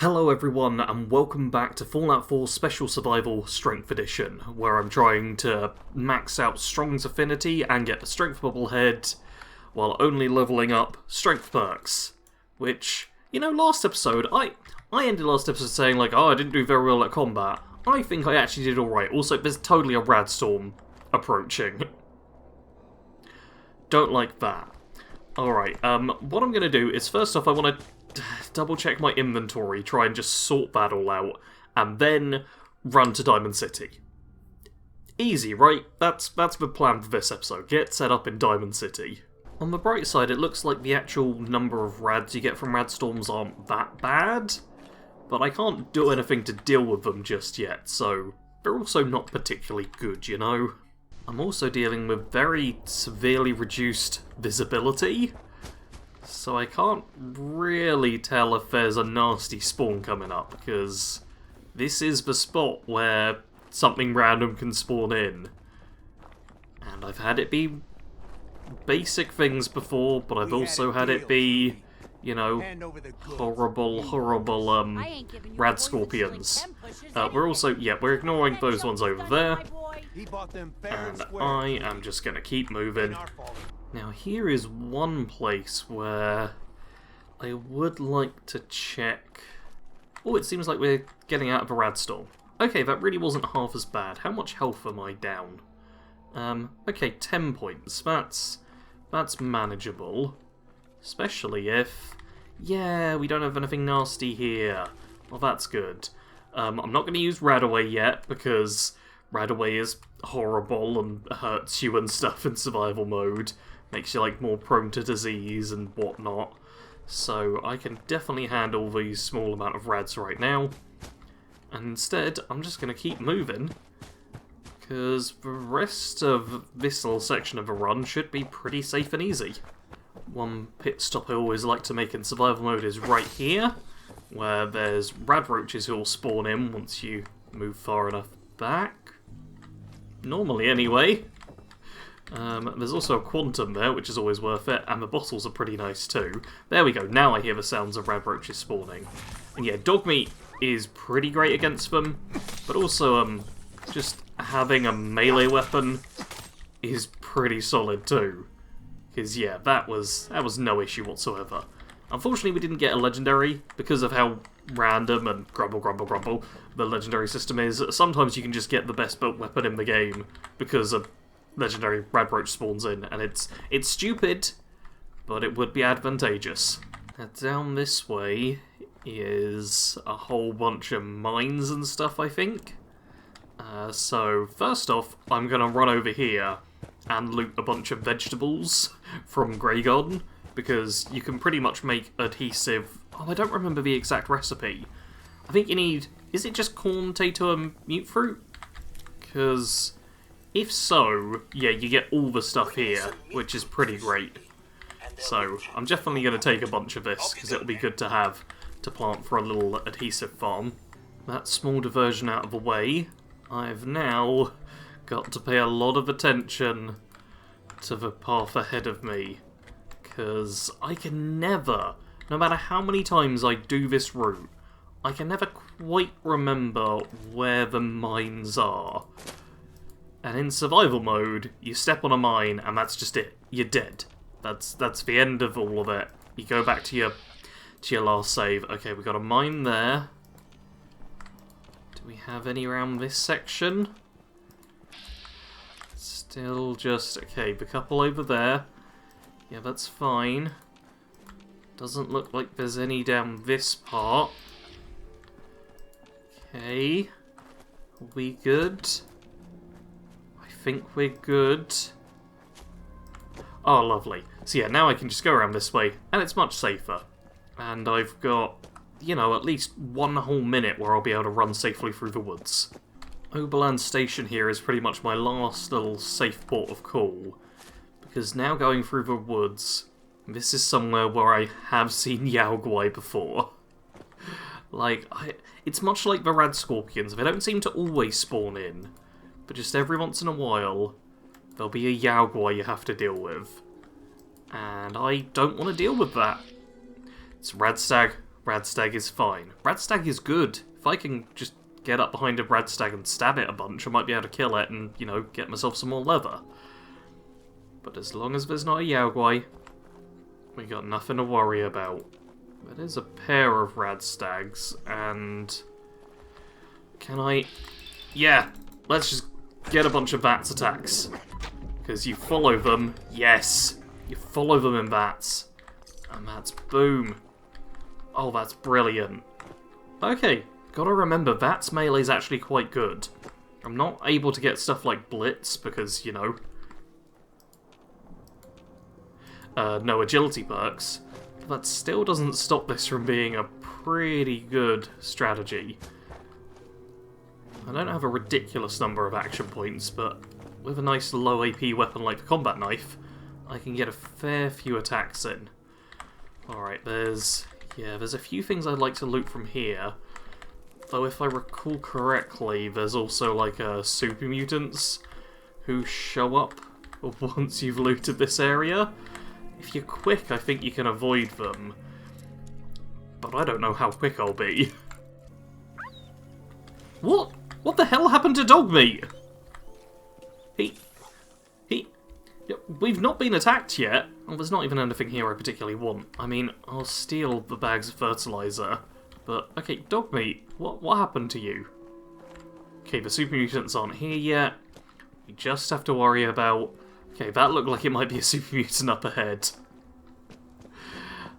Hello everyone and welcome back to Fallout 4 Special Survival Strength Edition, where I'm trying to max out Strong's Affinity and get the Strength Bobblehead, while only levelling up Strength perks. Which, you know, last episode, I ended last episode saying like, oh, I didn't do very well at combat. I think I actually did alright. Also, there's totally a radstorm approaching. Don't like that. Alright, what I'm going to do is, first off, I want to double check my inventory, try and just sort that all out, and then run to Diamond City. Easy, right? That's the plan for this episode. Get set up in Diamond City. On the bright side, it looks like the actual number of rads you get from radstorms aren't that bad, but I can't do anything to deal with them just yet, so they're also not particularly good, you know? I'm also dealing with very severely reduced visibility, so I can't really tell if there's a nasty spawn coming up, because this is the spot where something random can spawn in. And I've had it be basic things before, but I've also had it be, you know, horrible rad scorpions. We're ignoring those ones over there, and I am just gonna keep moving. Now here is one place where I would like to check. Oh, it seems like we're getting out of a radstorm. Okay, that really wasn't half as bad. How much health am I down? Okay, 10 points. That's manageable. Especially if... yeah, we don't have anything nasty here. Well, that's good. I'm not going to use Radaway yet, because Radaway is horrible and hurts you and stuff in survival mode. Makes you, like, more prone to disease and whatnot. So I can definitely handle these small amount of rads right now. And instead, I'm just going to keep moving, because the rest of this little section of the run should be pretty safe and easy. One pit stop I always like to make in survival mode is right here, where there's rad roaches who will spawn in once you move far enough back. Normally, anyway. There's also a quantum there, which is always worth it, and the bottles are pretty nice too. There we go, now I hear the sounds of rad roaches spawning. And yeah, dog meat is pretty great against them, but also just having a melee weapon is pretty solid too. Because yeah, that was no issue whatsoever. Unfortunately, we didn't get a legendary because of how random and grumble the legendary system is. Sometimes you can just get the best built weapon in the game because a legendary rad roach spawns in, and it's stupid, but it would be advantageous. Now down this way is a whole bunch of mines and stuff, I think. So first off, I'm gonna run over here and loot a bunch of vegetables from Grey Garden, because you can pretty much make adhesive... oh, I don't remember the exact recipe. I think you need... is it just corn, potato, and mute fruit? Because if so, yeah, you get all the stuff here, which is pretty great. So I'm definitely going to take a bunch of this, because it'll be good to have to plant for a little adhesive farm. That small diversion out of the way, I've now got to pay a lot of attention to the path ahead of me, because I can never, no matter how many times I do this route, I can never quite remember where the mines are. And in survival mode, you step on a mine and that's just it. You're dead. That's the end of all of it. You go back to your last save. Okay, we got a mine there. Do we have any around this section? Still just... okay, the couple over there. Yeah, that's fine. Doesn't look like there's any down this part. Okay. Are we good? I think we're good. Oh, lovely. So yeah, now I can just go around this way, and it's much safer. And I've got, you know, at least 1 whole minute where I'll be able to run safely through the woods. Oberland Station here is pretty much my last little safe port of call, because now going through the woods, this is somewhere where I have seen Yaoguai before. Like, it's much like the rad scorpions. They don't seem to always spawn in, but just every once in a while, there'll be a Yaoguai you have to deal with. And I don't want to deal with that. It's Radstag, Radstag is fine. Radstag is good. If I can just get up behind a Radstag and stab it a bunch, I might be able to kill it and, you know, get myself some more leather. But as long as there's not a Yaogwai, we got nothing to worry about. There's a pair of Radstags, and... Can I... Yeah, let's just get a bunch of VATS attacks. Because you follow them, yes, you follow them in VATS. And that's boom. Oh, that's brilliant. Okay, gotta remember, VATS melee is actually quite good. I'm not able to get stuff like Blitz, because, you know... no agility perks. But that still doesn't stop this from being a pretty good strategy. I don't have a ridiculous number of action points, but with a nice low AP weapon like the combat knife, I can get a fair few attacks in. Alright, there's a few things I'd like to loot from here. Though if I recall correctly, there's also like super mutants who show up once you've looted this area. If you're quick, I think you can avoid them. But I don't know how quick I'll be. What? What the hell happened to Dogmeat? We've not been attacked yet. Well, there's not even anything here I particularly want. I mean, I'll steal the bags of fertilizer. But, okay, Dogmeat, what happened to you? Okay, the super mutants aren't here yet. We just have to worry about... Okay, that looked like it might be a super mutant up ahead.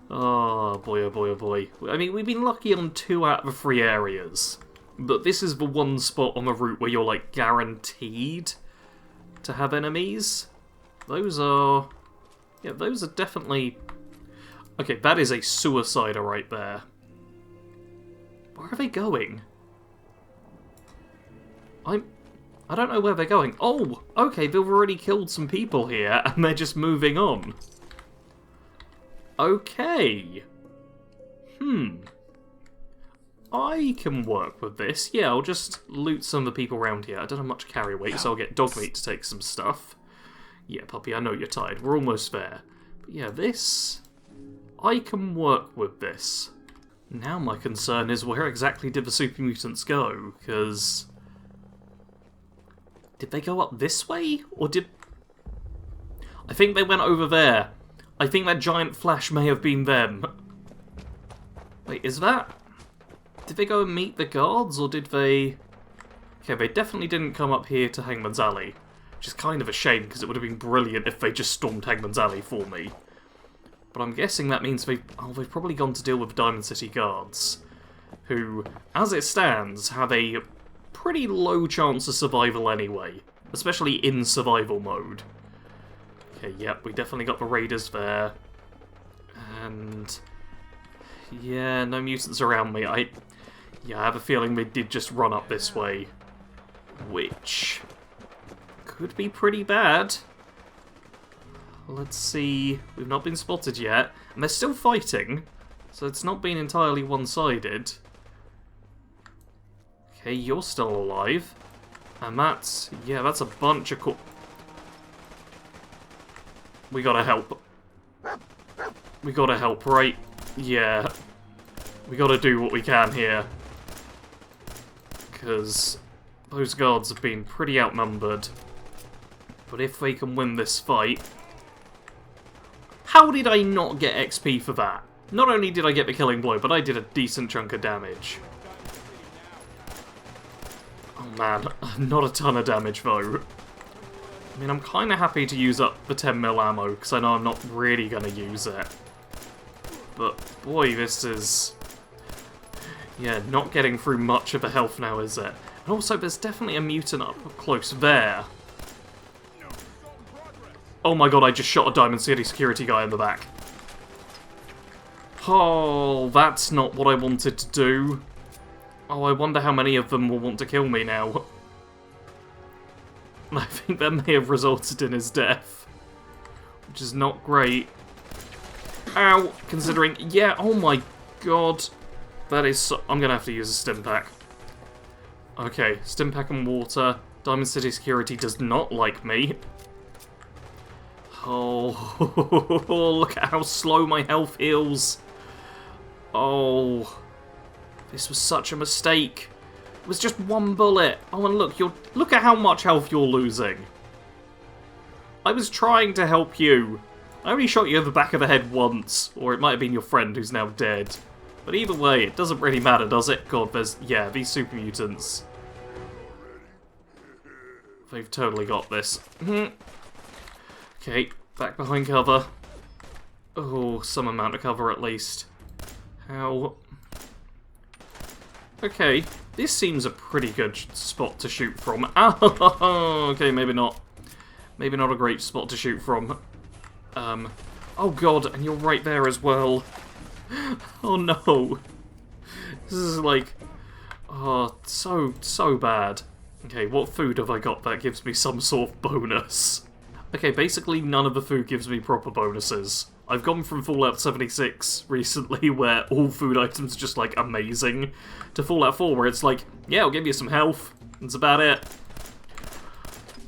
Oh boy, oh boy, oh boy. I mean, we've been lucky on 2 out of the 3 areas. But this is the one spot on the route where you're, like, guaranteed to have enemies. Those are... Yeah, those are definitely... Okay, that is a suicider right there. Where are they going? I don't know where they're going. Oh, okay, they've already killed some people here, and they're just moving on. Okay. I can work with this. Yeah, I'll just loot some of the people around here. I don't have much carry weight, so I'll get Dogmeat to take some stuff. Yeah, puppy, I know you're tired. We're almost there. But yeah, this... I can work with this. Now my concern is where exactly did the super mutants go? Because... Did they go up this way? Or did... I think they went over there. I think that giant flash may have been them. Wait, is that... Did they go and meet the guards, or did they... Okay, they definitely didn't come up here to Hangman's Alley. Which is kind of a shame, because it would have been brilliant if they just stormed Hangman's Alley for me. But I'm guessing that means they've probably gone to deal with Diamond City guards. Who, as it stands, have a pretty low chance of survival anyway. Especially in survival mode. Okay, yep, we definitely got the raiders there. And... yeah, no mutants around me. I have a feeling they did just run up this way. Which... could be pretty bad. Let's see... We've not been spotted yet. And they're still fighting. So it's not been entirely one-sided. Okay, you're still alive. And that's... yeah, that's a bunch of we gotta help. We gotta help, right? Yeah. We gotta do what we can here. Because those guards have been pretty outnumbered. But if they can win this fight... How did I not get XP for that? Not only did I get the killing blow, but I did a decent chunk of damage. Oh man, not a ton of damage though. I mean, I'm kind of happy to use up the 10mm ammo, because I know I'm not really going to use it. But boy, this is... yeah, not getting through much of the health now, is it? And also, there's definitely a mutant up close there. Oh my god, I just shot a Diamond City security guy in the back. Oh, that's not what I wanted to do. Oh, I wonder how many of them will want to kill me now. I think that may have resulted in his death. Which is not great. Ow! Considering... yeah, oh my god. That is so... I'm gonna have to use a stim pack. Okay, stim pack and water. Diamond City security does not like me. Oh, look at how slow my health heals. Oh, this was such a mistake. It was just one bullet. Oh, and look at how much health you're losing. I was trying to help you. I only shot you in the back of the head once, or it might have been your friend who's now dead. But either way, it doesn't really matter, does it? God, yeah, these super mutants. They've totally got this. Okay, back behind cover. Oh, some amount of cover at least. How? Okay, this seems a pretty good spot to shoot from. Oh, okay, maybe not. Maybe not a great spot to shoot from. Oh god, and you're right there as well. Oh no. This is like... Oh, so bad. Okay, what food have I got that gives me some sort of bonus? Okay, basically none of the food gives me proper bonuses. I've gone from Fallout 76 recently, where all food items are just, like, amazing, to Fallout 4, where it's like, yeah, I'll give you some health. That's about it.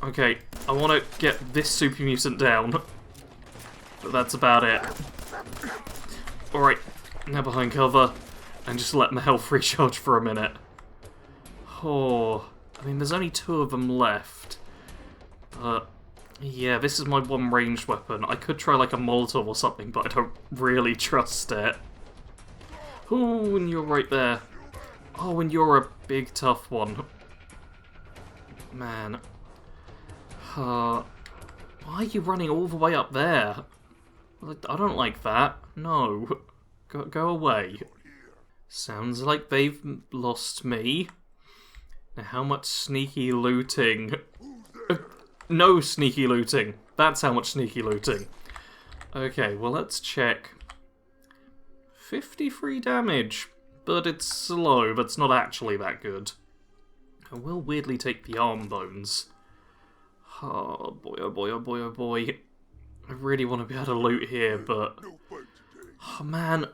Okay, I want to get this super mutant down. But that's about it. Alright, now behind cover, and just let my health recharge for a minute. Oh, I mean, there's only 2 of them left. But, yeah, this is my one ranged weapon. I could try, like, a Molotov or something, but I don't really trust it. Ooh, and you're right there. Oh, and you're a big, tough one. Man. Why are you running all the way up there? I don't like that. No. Go away. Sounds like they've lost me. Now, how much sneaky looting? No sneaky looting. That's how much sneaky looting. Okay, well, let's check. 53 damage. But it's slow, but it's not actually that good. I will weirdly take the arm bones. Oh boy, oh boy, oh boy, oh boy. I really want to be able to loot here, but... Oh man.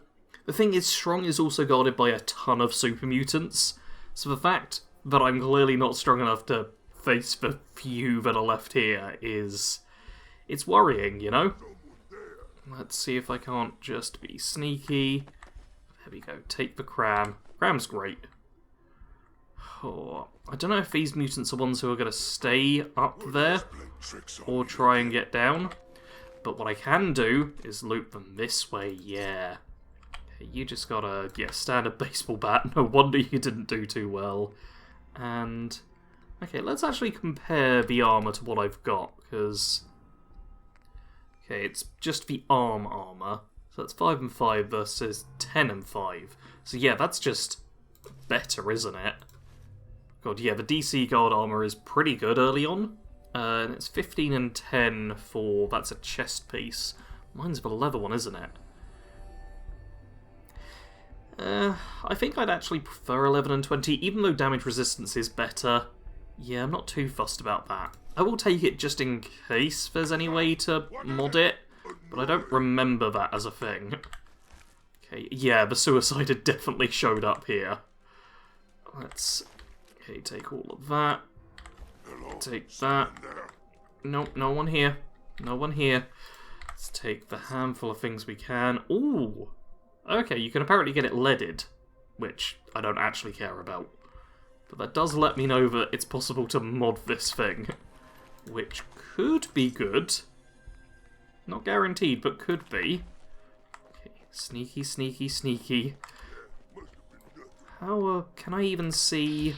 The thing is, Strong is also guarded by a ton of super mutants. So the fact that I'm clearly not strong enough to face the few that are left here is... It's worrying, you know? Let's see if I can't just be sneaky. There we go, take the cram. Cram's great. Oh, I don't know if these mutants are ones who are going to stay up there or try and get down. But what I can do is loot them this way, yeah. You just got a, standard baseball bat. No wonder you didn't do too well. And, okay, let's actually compare the armor to what I've got, because... Okay, it's just the armor. So that's 5 and 5 versus 10 and 5. So yeah, that's just better, isn't it? God, yeah, the DC guard armor is pretty good early on. And it's 15 and 10 for... That's a chest piece. Mine's the leather one, isn't it? I think I'd actually prefer 11 and 20, even though damage resistance is better. Yeah, I'm not too fussed about that. I will take it just in case there's any way to mod it, but I don't remember that as a thing. Okay, yeah, the suicide had definitely showed up here. Let's... Okay, take all of that. Take that. Nope, no one here. No one here. Let's take the handful of things we can. Ooh! Okay, you can apparently get it leaded, which I don't actually care about. But that does let me know that it's possible to mod this thing, which could be good. Not guaranteed, but could be. Okay, sneaky, sneaky, sneaky. How, can I even see...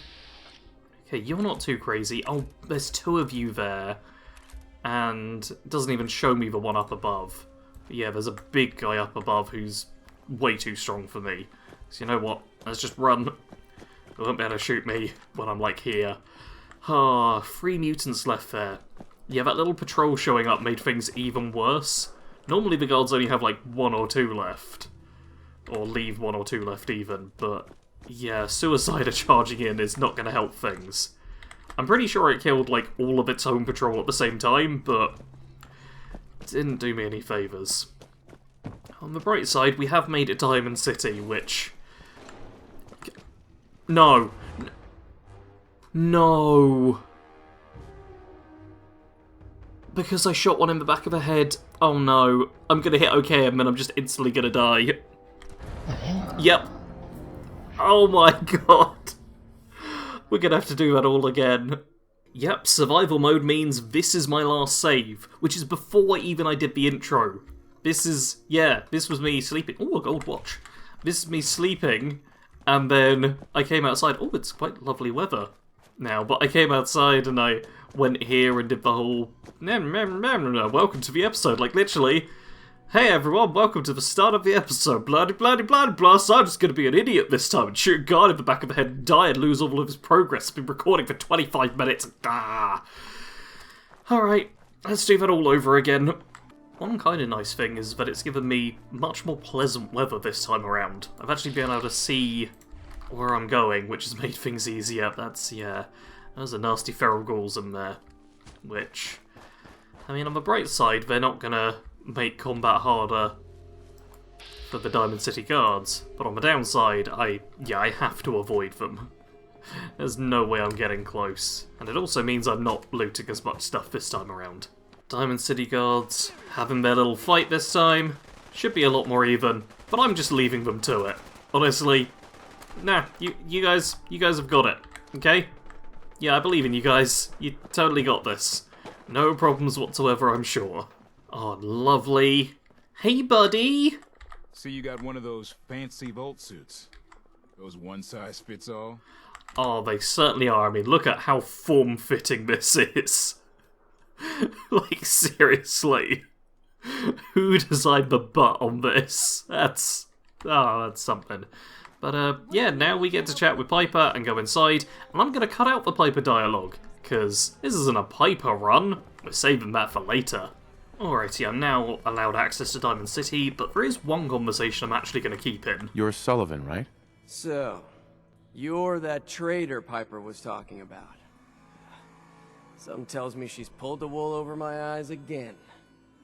Okay, you're not too crazy. Oh, there's 2 of you there. And it doesn't even show me the one up above. But yeah, there's a big guy up above who's way too strong for me. So you know what? Let's just run. They won't be able to shoot me when I'm, like, here. Ah, 3 mutants left there. Yeah, that little patrol showing up made things even worse. Normally the guards only have, like, 1 or 2 left. Or leave 1 or 2 left even, but... Yeah, Suicider charging in is not going to help things. I'm pretty sure it killed, like, all of its own patrol at the same time, but... It didn't do me any favours. On the bright side, we have made it to Diamond City, which... No! No! Because I shot one in the back of the head. Oh no. I'm gonna hit OK and then I'm just instantly gonna die. Yep. Oh my god. We're gonna have to do that all again. Yep, survival mode means this is my last save, which is before even I did the intro. This is, yeah, this was me sleeping. Oh, a gold watch. This is me sleeping, and then I came outside. Oh, it's quite lovely weather now, but I came outside and I went here and did the whole, welcome to the episode, like literally, hey everyone, welcome to the start of the episode, blah, so I'm just gonna be an idiot this time and shoot a guy in the back of the head and die and lose all of his progress. I've been recording for 25 minutes, Alright, let's do that all over again. One kind of nice thing is that it's given me much more pleasant weather this time around. I've actually been able to see where I'm going, which has made things easier. That's, yeah, there's a nasty feral ghouls in there, which, I mean, on the bright side, they're not gonna make combat harder for the Diamond City guards, but on the downside, I have to avoid them. There's no way I'm getting close, and it also means I'm not looting as much stuff this time around. Diamond City guards having their little fight this time. Should be a lot more even, but I'm just leaving them to it. Honestly, nah, you guys have got it, okay? Yeah, I believe in you guys. You totally got this. No problems whatsoever, I'm sure. Oh, lovely. Hey, buddy! See, you got one of those fancy vault suits. Those one-size-fits-all? Oh, they certainly are. I mean, look at how form-fitting this is. Like, seriously. Who designed the butt on this? That's something. But, yeah, now we get to chat with Piper and go inside, and I'm going to cut out the Piper dialogue, because this isn't a Piper run. We're saving that for later. Alrighty, I'm now allowed access to Diamond City, but there is one conversation I'm actually going to keep in. You're Sullivan, right? So, you're that traitor Piper was talking about. Something tells me she's pulled the wool over my eyes again.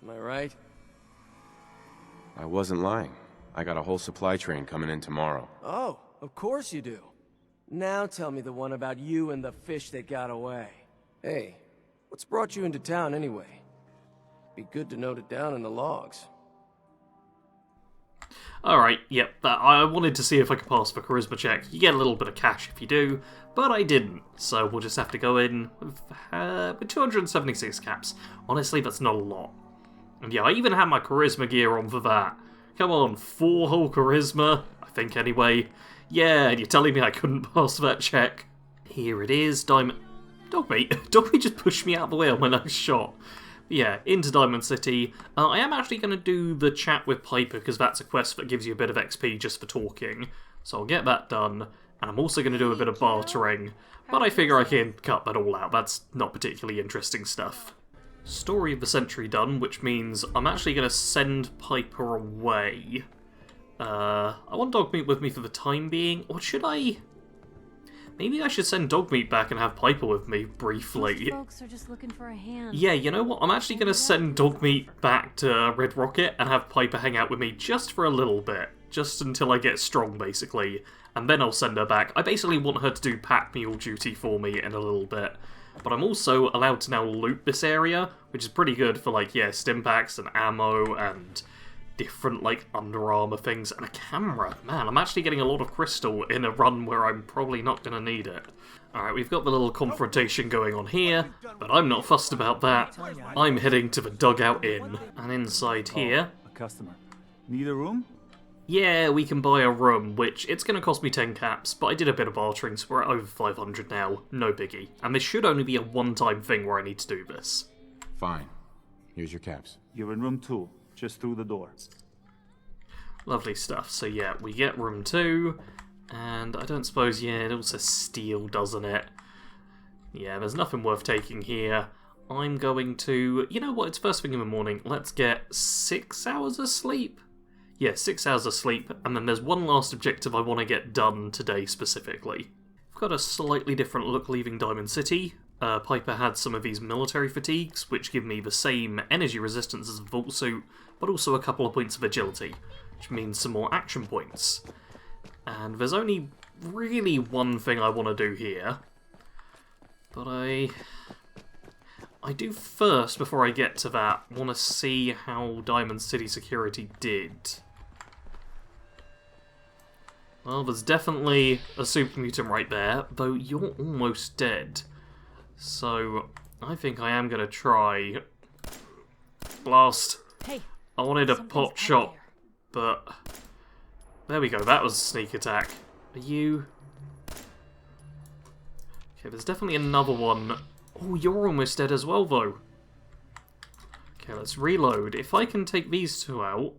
Am I right? I wasn't lying. I got a whole supply train coming in tomorrow. Oh, of course you do. Now tell me the one about you and the fish that got away. Hey, what's brought you into town anyway? Be good to note it down in the logs. Alright, yep, I wanted to see if I could pass the charisma check. You get a little bit of cash if you do, but I didn't. So we'll just have to go in with 276 caps. Honestly, that's not a lot. And yeah, I even had my charisma gear on for that. Come on, 4 whole charisma, I think anyway. Yeah, and you're telling me I couldn't pass that check. Here it is, Diamond... Dogmeat? Dogmeat just pushed me out of the way on my next shot. Yeah, into Diamond City. I am actually going to do the chat with Piper, because that's a quest that gives you a bit of XP just for talking. So I'll get that done, and I'm also going to do a bit of bartering, but I figure I can cut that all out. That's not particularly interesting stuff. Story of the Century done, which means I'm actually going to send Piper away. I want Dogmeat with me for the time being, or should I... Maybe I should send Dogmeat back and have Piper with me briefly. Most folks are just looking for a hand. Yeah, you know what? I'm actually going to send Dogmeat back to Red Rocket and have Piper hang out with me just for a little bit. Just until I get strong, basically. And then I'll send her back. I basically want her to do pack mule duty for me in a little bit. But I'm also allowed to now loot this area, which is pretty good for, like, yeah, stim packs and ammo and different, like, Under Armour things, and a camera. Man, I'm actually getting a lot of crystal in a run where I'm probably not going to need it. Alright, we've got the little confrontation going on here, but I'm not fussed about that. I'm heading to the Dugout Inn. And inside here... A customer. Need a room? Yeah, we can buy a room, which it's going to cost me 10 caps, but I did a bit of bartering, so we're at over 500 now. No biggie. And this should only be a one-time thing where I need to do this. Fine. Here's your caps. You're in room 2, just through the door. Lovely stuff. So yeah, we get room 2, and I don't suppose, yeah, it also steel, doesn't it? Yeah, there's nothing worth taking here. I'm going to... You know what, it's first thing in the morning. Let's get 6 hours of sleep. Yeah, 6 hours of sleep, and then there's one last objective I want to get done today specifically. I've got a slightly different look leaving Diamond City. Piper had some of these military fatigues, which give me the same energy resistance as a vault suit, but also a couple of points of agility, which means some more action points. And there's only really one thing I want to do here, but I do first, before I get to that, want to see how Diamond City Security did. Well, there's definitely a super mutant right there, though you're almost dead. So, I think I am going to try... Blast. Hey, I wanted a something's pot out shot, there. but... There we go, that was a sneak attack. Are you... Okay, there's definitely another one. Oh, you're almost dead as well, though. Okay, let's reload. If I can take these two out...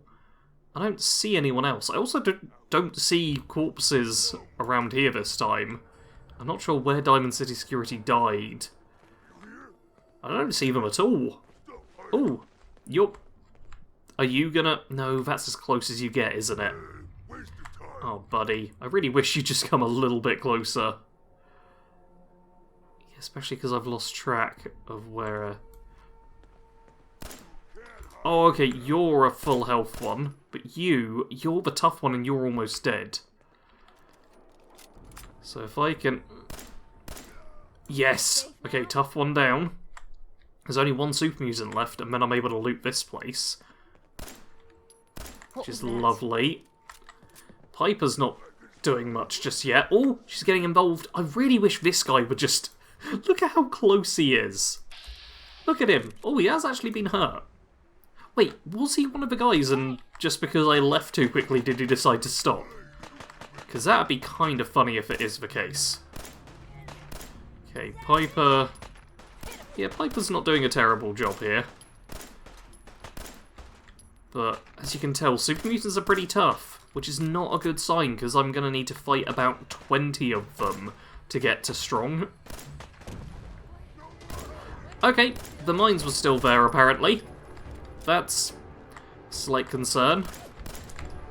I don't see anyone else. I also don't see corpses around here this time. I'm not sure where Diamond City Security died. I don't see them at all. Oh, are you gonna... No, that's as close as you get, isn't it? Oh, buddy. I really wish you'd just come a little bit closer. Especially because I've lost track of where... Oh, okay, you're a full health one, but you're the tough one and you're almost dead. So if I can... Yes! Okay, tough one down. There's only one super mutant left, and then I'm able to loot this place. Which is lovely. Piper's not doing much just yet. Oh, she's getting involved. I really wish this guy would just... Look at how close he is. Look at him. Oh, he has actually been hurt. Wait, was he one of the guys, and just because I left too quickly did he decide to stop? Because that'd be kind of funny if it is the case. Okay, Piper... Yeah, Piper's not doing a terrible job here. But, as you can tell, super mutants are pretty tough, which is not a good sign, because I'm going to need to fight about 20 of them to get to strong. Okay, the mines were still there, apparently. That's a slight concern.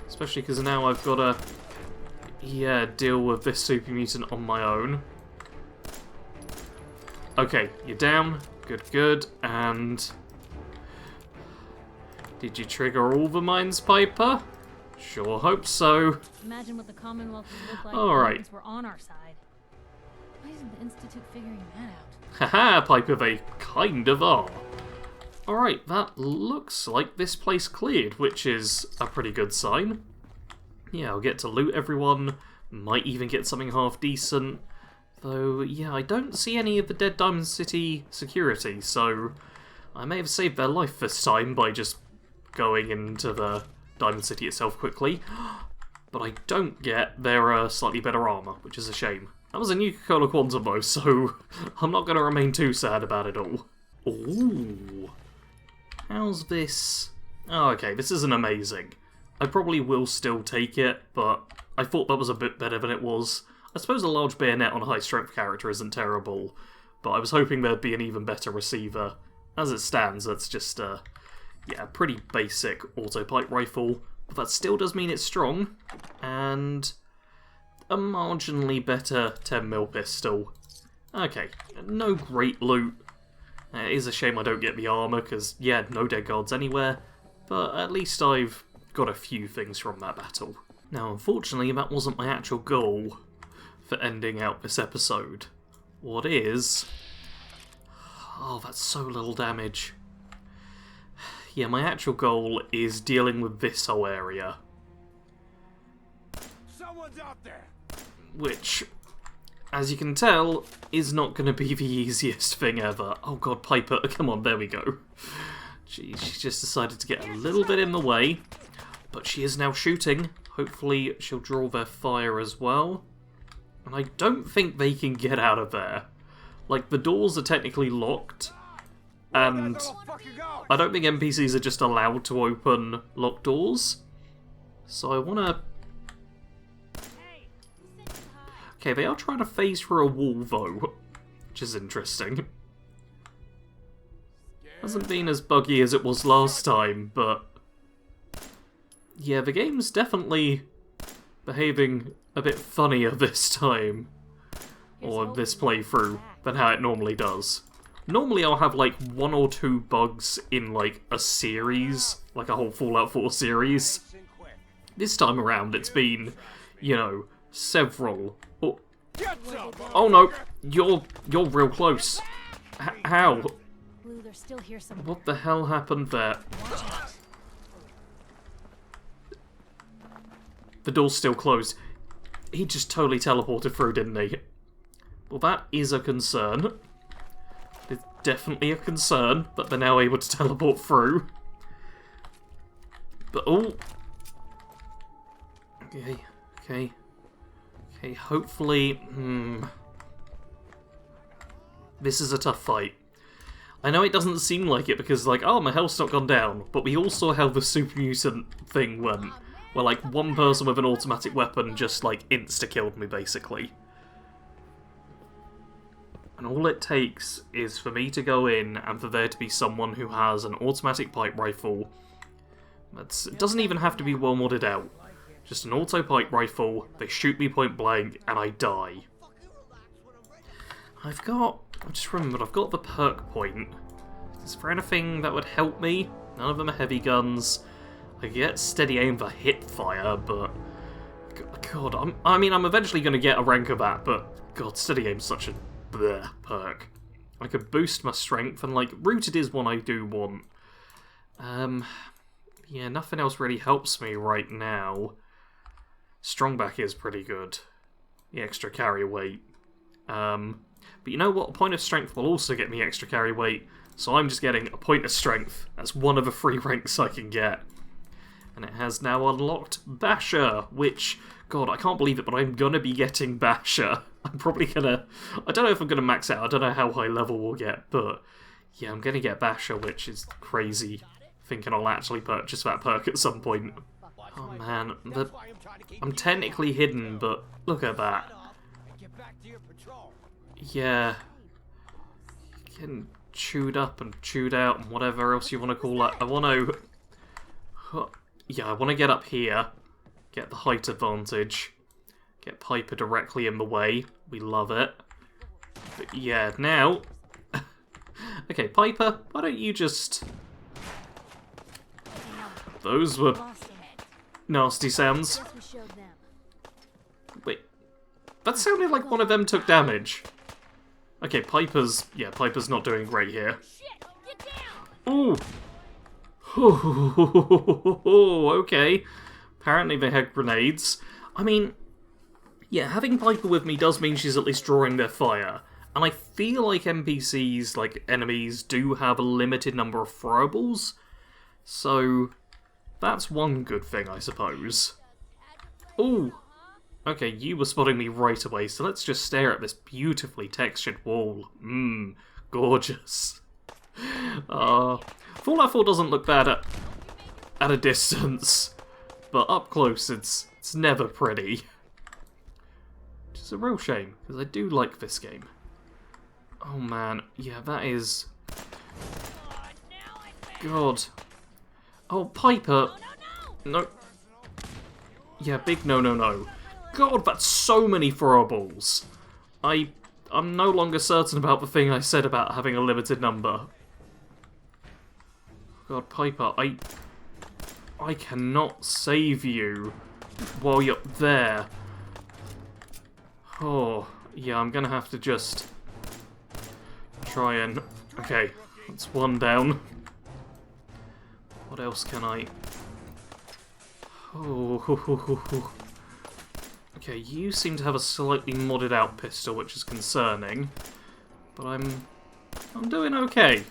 Especially because now I've got to, yeah, deal with this super mutant on my own. Okay, you're down. Good, good. And... Did you trigger all the mines, Piper? Sure hope so. Imagine what the Commonwealth would look like Alright. if we're on our side. Why isn't the Institute figuring that out? Haha, Piper, they kind of are. Alright, that looks like this place cleared, which is a pretty good sign. Yeah, I'll get to loot everyone, might even get something half decent. Though, yeah, I don't see any of the dead Diamond City security, so I may have saved their life this time by just going into the Diamond City itself quickly. But I don't get their slightly better armour, which is a shame. That was a new Coca-Cola Quantum though, so I'm not going to remain too sad about it all. Ooh. How's this? Oh, okay, this isn't amazing. I probably will still take it, but I thought that was a bit better than it was. I suppose a large bayonet on a high-strength character isn't terrible, but I was hoping there'd be an even better receiver. As it stands, that's just a pretty basic auto-pipe rifle, but that still does mean it's strong, and a marginally better 10mm pistol. Okay, no great loot. It is a shame I don't get the armour, because, yeah, no dead guards anywhere, but at least I've got a few things from that battle. Now, unfortunately, that wasn't my actual goal for ending out this episode. What is... Oh, that's so little damage. Yeah, my actual goal is dealing with this whole area. Someone's out there. Which, as you can tell, is not going to be the easiest thing ever. Oh god, Piper, come on, there we go. Jeez, she just decided to get a little bit in the way, but she is now shooting. Hopefully she'll draw their fire as well. And I don't think they can get out of there. Like, the doors are technically locked, and I don't think NPCs are just allowed to open locked doors. So I want to... Okay, they are trying to phase through a wall, though, which is interesting. Hasn't been as buggy as it was last time, but... Yeah, the game's definitely behaving a bit funnier this time, or this playthrough, than how it normally does. Normally I'll have like 1 or 2 bugs in like a series, like a whole Fallout 4 series. This time around it's been, you know, several. Oh no, you're real close. How? Blue, they're still here somewhere. What the hell happened there? The door's still closed. He just totally teleported through, didn't he? Well, that is a concern. It's definitely a concern that they're now able to teleport through. But, oh... Okay, hopefully... This is a tough fight. I know it doesn't seem like it because, like, oh, my health's not gone down, but we all saw how the super mutant thing went, where, like, one person with an automatic weapon just, like, insta-killed me, basically. And all it takes is for me to go in and for there to be someone who has an automatic pipe rifle. It doesn't even have to be well modded out. Just an auto pipe rifle, they shoot me point blank, and I die. I just remembered, I've got the perk point. Is there anything that would help me? None of them are heavy guns. I get steady aim for hip fire, but... God, I'm eventually going to get a rank of that, but... God, steady aim's such a bleh perk. I could boost my strength, and, like, rooted is one I do want. Yeah, nothing else really helps me right now. Strong back is pretty good. The extra carry weight. But you know what? A point of strength will also get me extra carry weight, so I'm just getting a point of strength. That's one of the 3 ranks I can get. And it has now unlocked Basher, which, God, I can't believe it, but I'm gonna be getting Basher. I'm probably gonna... I don't know if I'm gonna max out, I don't know how high level we'll get, but yeah, I'm gonna get Basher, which is crazy. Thinking I'll actually purchase that perk at some point. Oh man, I'm technically hidden, but look at that. Yeah. Getting chewed up and chewed out and whatever else you want to call that. I want to... Yeah, I want to get up here. Get the height advantage. Get Piper directly in the way. We love it. But yeah, now... Okay, Piper, why don't you just... Those were nasty sounds. Wait, that sounded like one of them took damage. Okay, Piper's not doing great here. Ooh. Okay. Apparently they had grenades. I mean, yeah, having Piper with me does mean she's at least drawing their fire. And I feel like NPCs, like enemies, do have a limited number of throwables. So... that's one good thing, I suppose. Ooh! Okay, you were spotting me right away, so let's just stare at this beautifully textured wall. Gorgeous. Fallout 4 doesn't look bad at a distance, but up close it's never pretty. Which is a real shame, because I do like this game. Oh man, yeah, that is... God... Oh, Piper! No. Yeah, big no. God, that's so many throwables. I'm no longer certain about the thing I said about having a limited number. God, Piper, I cannot save you while you're there. Oh, yeah, I'm gonna have to just try and... Okay, that's one down. What else can I... Oh, okay, you seem to have a slightly modded out pistol, which is concerning. But I'm doing okay.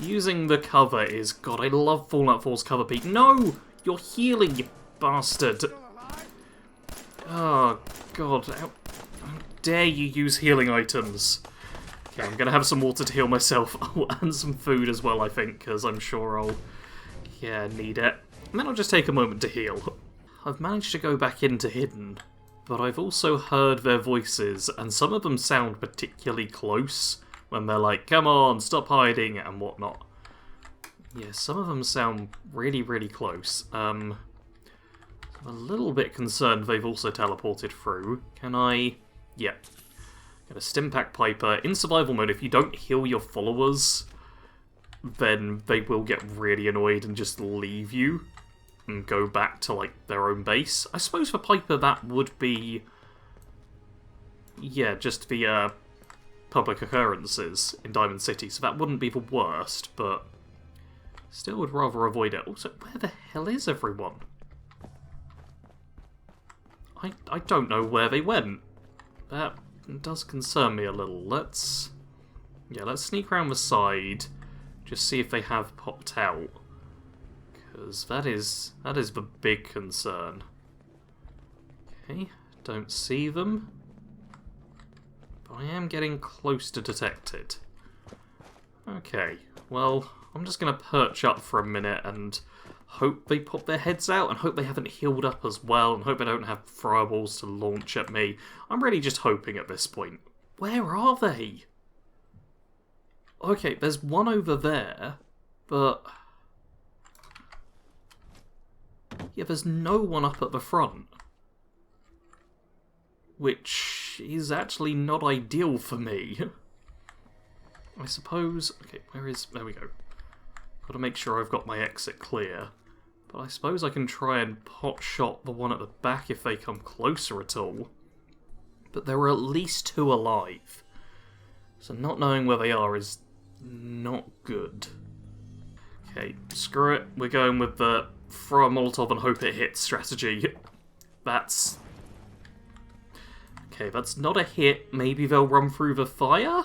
Using the cover is... God, I love Fallout 4's cover peak. No! You're healing, you bastard! Oh, God. How dare you use healing items? Okay, I'm gonna have some water to heal myself. Oh, and some food as well, I think, because I'm sure I'll... Yeah, need it. And then I'll just take a moment to heal. I've managed to go back into Hidden, but I've also heard their voices, and some of them sound particularly close when they're like, come on, stop hiding, and whatnot. Yeah, some of them sound really, really close. I'm a little bit concerned they've also teleported through. Can I... Yeah. Got a Stimpack Piper. In survival mode, if you don't heal your followers, then they will get really annoyed and just leave you and go back to, like, their own base. I suppose for Piper that would be... Yeah, just the public occurrences in Diamond City, so that wouldn't be the worst, but still would rather avoid it. Also, where the hell is everyone? I don't know where they went. That does concern me a little. Let's sneak around the side, just see if they have popped out. Because that is the big concern. Okay, don't see them. But I am getting close to detected. Okay, well, I'm just going to perch up for a minute and hope they pop their heads out and hope they haven't healed up as well and hope they don't have fireballs to launch at me. I'm really just hoping at this point. Where are they? Okay, there's one over there, but... yeah, there's no one up at the front. Which is actually not ideal for me. I suppose... okay, there we go. Gotta make sure I've got my exit clear. But I suppose I can try and pot shot the one at the back if they come closer at all. But there are at least 2 alive. So not knowing where they are is not good. Okay, screw it. We're going with the throw a Molotov and hope it hits strategy. That's... okay, that's not a hit. Maybe they'll run through the fire?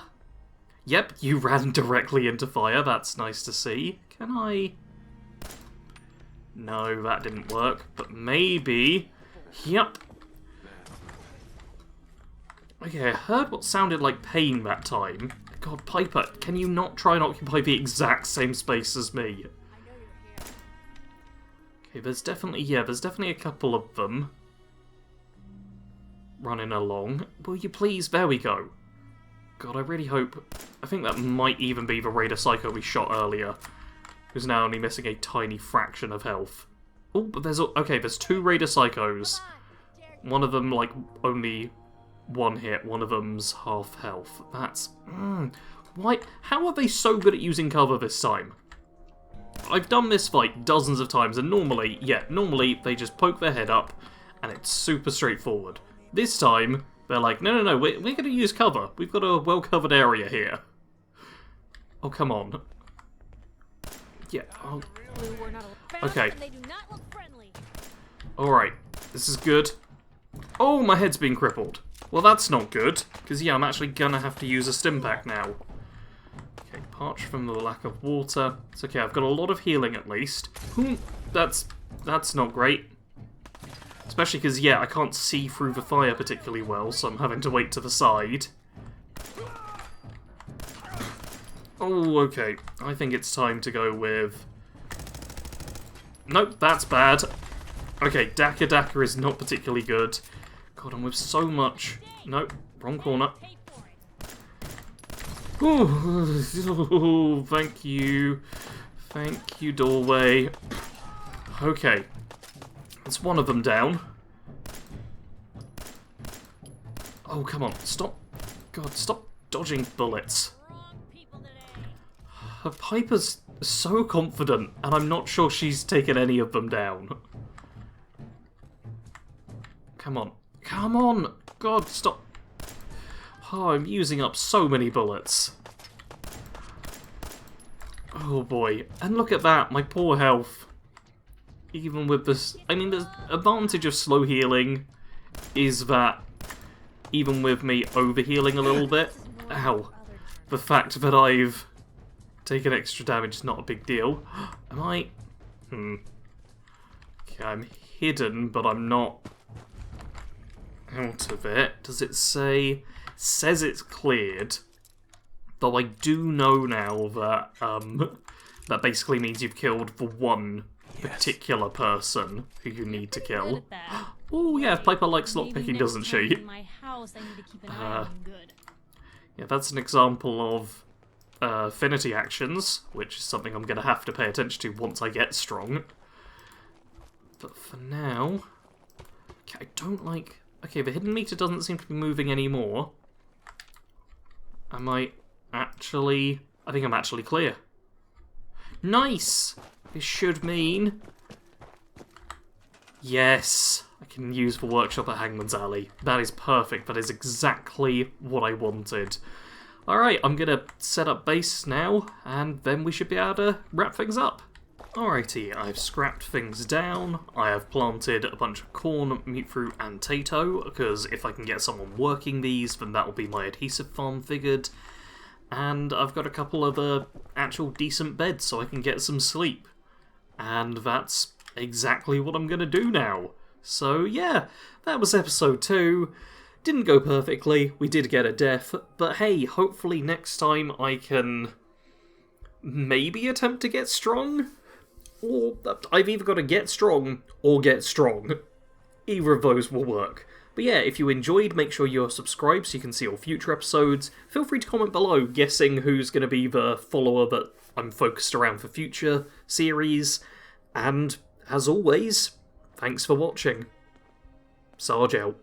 Yep, you ran directly into fire. That's nice to see. Can I... no, that didn't work. But maybe... yep. Okay, I heard what sounded like pain that time. God, Piper, can you not try and occupy the exact same space as me? Okay, there's definitely a couple of them running along. Will you please? There we go. God, I really hope... I think that might even be the Raider Psycho we shot earlier, who's now only missing a tiny fraction of health. Oh, but there's... okay, there's 2 Raider Psychos. One of them, like, only 1 hit. One of them's half health. That's... why... how are they so good at using cover this time? I've done this fight dozens of times, and normally they just poke their head up, and it's super straightforward. This time, they're like, no, we're going to use cover. We've got a well-covered area here. Oh, come on. Yeah, oh. Okay. Alright, this is good. Oh, my head's been crippled. Well, that's not good, because, yeah, I'm actually going to have to use a stim pack now. Okay, parched from the lack of water. It's okay, I've got a lot of healing at least. That's not great. Especially because, yeah, I can't see through the fire particularly well, so I'm having to wait to the side. Oh, okay. I think it's time to go with... nope, that's bad. Okay, Daka is not particularly good. God, I'm with so much... nope, wrong corner. Ooh, thank you. Thank you, doorway. Okay. It's one of them down. Oh, come on. Stop. God, stop dodging bullets. Her Piper's so confident, and I'm not sure she's taken any of them down. Come on. Come on! God, stop. Oh, I'm using up so many bullets. Oh boy. And look at that, my poor health. Even with this... I mean, the advantage of slow healing is that even with me overhealing a little bit... ow. The fact that I've taken extra damage is not a big deal. Am I... okay, I'm hidden, but I'm not out of it. Does it say... says it's cleared. Though I do know now that that basically means you've killed the one particular person who you need to kill. Oh yeah, Piper likes lockpicking, doesn't she? Yeah, that's an example of affinity actions, which is something I'm going to have to pay attention to once I get strong. But for now... okay, I don't like... okay, the hidden meter doesn't seem to be moving anymore. Am I actually... I think I'm actually clear. Nice! This should mean... yes! I can use the workshop at Hangman's Alley. That is perfect. That is exactly what I wanted. Alright, I'm gonna set up base now, and then we should be able to wrap things up. Alrighty, I've scrapped things down. I have planted a bunch of corn, meat fruit, and tato, because if I can get someone working these, then that will be my adhesive farm figured. And I've got a couple of actual decent beds so I can get some sleep. And that's exactly what I'm going to do now. So yeah, that was episode 2. Didn't go perfectly, we did get a death, but hey, hopefully next time I can maybe attempt to get strong? Or I've either got to get strong or get strong. Either of those will work. But yeah, if you enjoyed, make sure you're subscribed so you can see all future episodes. Feel free to comment below guessing who's going to be the follower that I'm focused around for future series. And, as always, thanks for watching. Sarge out.